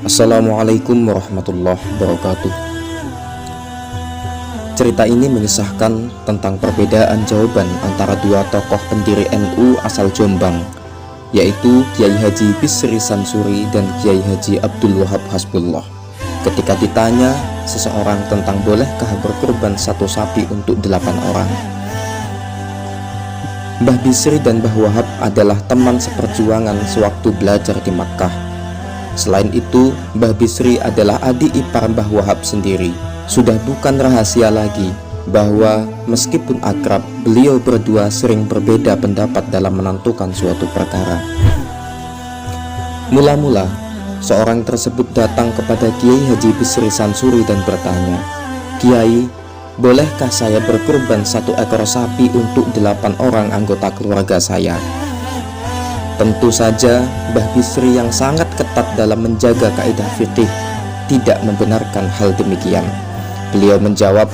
Assalamualaikum warahmatullahi wabarakatuh. Cerita ini mengisahkan tentang perbedaan jawaban antara dua tokoh pendiri NU asal Jombang, yaitu Kiai Haji Bisri Sansuri dan Kiai Haji Abdul Wahab Hasbullah. Ketika ditanya seseorang tentang bolehkah berkurban satu sapi untuk 8 orang. Mbah Bisri dan Mbah Wahab adalah teman seperjuangan sewaktu belajar di Makkah. Selain itu, Mbah Bisri adalah adik ipar Mbah Wahab sendiri. Sudah bukan rahasia lagi bahwa meskipun akrab, beliau berdua sering berbeda pendapat dalam menentukan suatu perkara. Mula-mula, seorang tersebut datang kepada Kiai Haji Bisri Sansuri dan bertanya, "Kiai, bolehkah saya berkurban 1 ekor sapi untuk 8 orang anggota keluarga saya?" Tentu saja Mbah Bisri yang sangat ketat dalam menjaga kaidah fikih tidak membenarkan hal demikian. Beliau menjawab,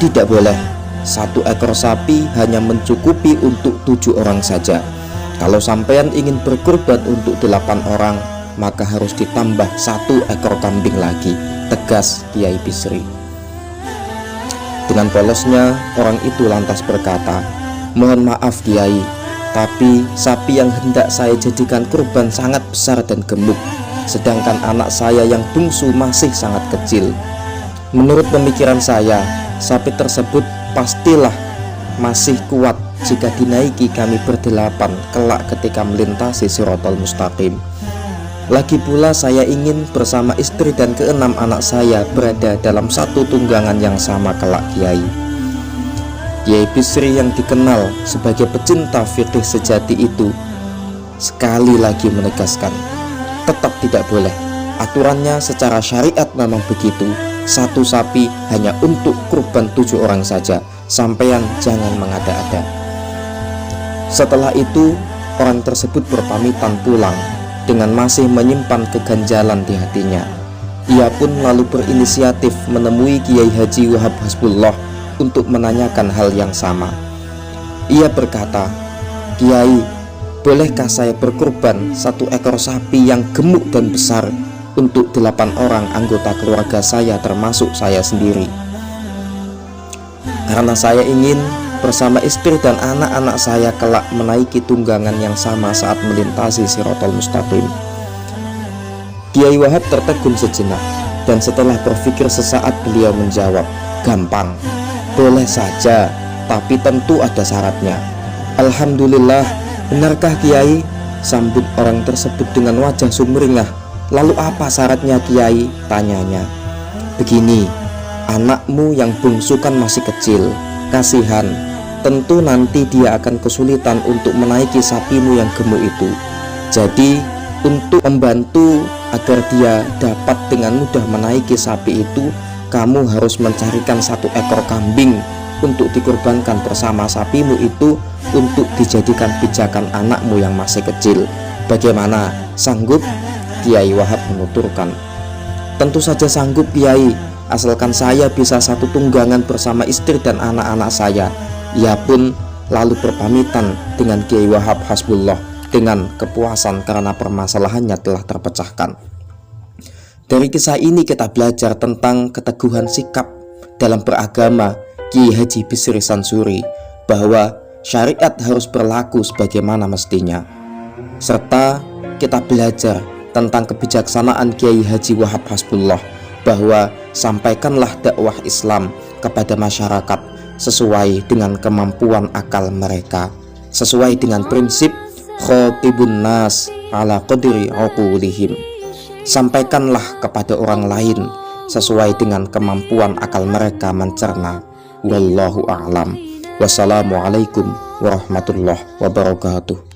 "Tidak boleh. 1 ekor sapi hanya mencukupi untuk 7 orang saja. Kalau sampean ingin berkurban untuk 8 orang, maka harus ditambah 1 ekor kambing lagi," tegas Kiai Bisri. Dengan polosnya, orang itu lantas berkata, "Mohon maaf Kiai, tapi sapi yang hendak saya jadikan kurban sangat besar dan gemuk, sedangkan anak saya yang bungsu masih sangat kecil. Menurut pemikiran saya, sapi tersebut pastilah masih kuat jika dinaiki kami berdelapan kelak ketika melintasi Shiratal Mustaqim. Lagi pula saya ingin bersama istri dan ke-6 anak saya berada dalam satu tunggangan yang sama kelak Kiai." Kiai Bisri yang dikenal sebagai pecinta fikih sejati itu sekali lagi menegaskan, tetap tidak boleh. Aturannya secara syariat memang begitu. 1 sapi hanya untuk kurban 7 orang saja. Sampean jangan mengada-ada. Setelah itu, orang tersebut berpamitan pulang dengan masih menyimpan keganjalan di hatinya. Ia pun lalu berinisiatif menemui Kiai Haji Wahab Hasbullah untuk menanyakan hal yang sama. Ia berkata, "Kiai, bolehkah saya berkurban 1 ekor sapi yang gemuk dan besar untuk 8 orang anggota keluarga saya termasuk saya sendiri? Karena saya ingin bersama istri dan anak-anak saya kelak menaiki tunggangan yang sama saat melintasi Shiratal Mustaqim." Kiai Wahab tertegun sejenak dan setelah berpikir sesaat beliau menjawab, "Gampang, boleh saja, tapi tentu ada syaratnya." "Alhamdulillah, benarkah Kiai?" sambut orang tersebut dengan wajah sumringah. "Lalu apa syaratnya Kiai?" tanyanya. "Begini, anakmu yang bungsu kan masih kecil, kasihan. Tentu nanti dia akan kesulitan untuk menaiki sapimu yang gemuk itu. Jadi untuk membantu agar dia dapat dengan mudah menaiki sapi itu, kamu harus mencarikan 1 ekor kambing untuk dikurbankan bersama sapimu itu untuk dijadikan pijakan anakmu yang masih kecil. Bagaimana, sanggup?" Kiai Wahab menuturkan, "Tentu saja sanggup Kiai, asalkan saya bisa satu tunggangan bersama istri dan anak-anak saya." Ia pun lalu berpamitan dengan Kiai Wahab Hasbullah dengan kepuasan karena permasalahannya telah terpecahkan. Dari kisah ini kita belajar tentang keteguhan sikap dalam beragama Kiai Haji Bisri Sansuri, bahwa syariat harus berlaku sebagaimana mestinya. Serta kita belajar tentang kebijaksanaan Kiai Haji Wahab Hasbullah, bahwa sampaikanlah dakwah Islam kepada masyarakat sesuai dengan kemampuan akal mereka, sesuai dengan prinsip khatibun nas ala qadri uqulihim. Sampaikanlah kepada orang lain sesuai dengan kemampuan akal mereka mencerna. Wallahu a'lam. Wassalamualaikum warahmatullahi wabarakatuh.